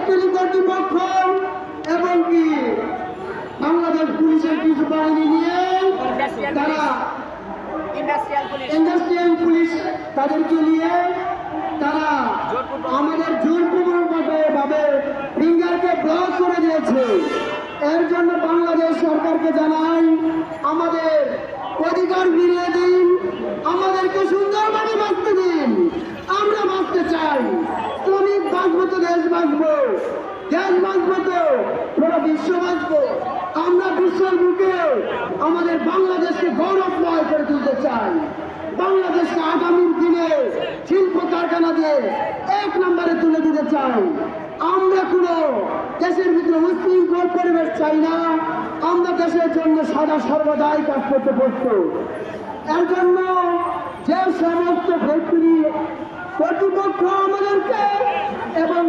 Factory কর্তৃপক্ষ এবং কি বাংলাদেশ পুলিশের কিছু বাহিনী নিয়ে তারা ইন্ডাস্ট্রিয়াল পুলিশ তাদেরকে নিয়ে তারা আমাদের জোরপূর্বকভাবে ফিঙ্গারকে ব্লক করে দিয়েছে। এর জন্য বাংলাদেশ সরকারকে জানাই, আমাদের অধিকার ফিরিয়ে দিন, আমাদেরকে সুন্দরভাবে বাঁচতে দিন। আমরা বাঁচতে চাই, শ্রমিক বাঁচবো তো দেশ বাঁচবো, দেশ বাঁচবো তো পুরো বিশ্ব বাঁচবো। আমরা বিশ্বের বুকে আমাদের বাংলাদেশকে গৌরবময় করে তুলতে চাই। বাংলাদেশকে আগামীর দিনে শিল্প কারখানা দিয়ে 1 নম্বরে তুলে দিতে চাই। আমরা কোনো দেশের ভিতরে উশৃঙ্খল পরিবেশ চাই না। আমরা দেশের জন্য সদা সর্বদাই কাজ করতে প্রস্তুত। এর জন্য যে সমস্ত ফ্যাক্টরি কর্তৃপক্ষ আমাদেরকে এবং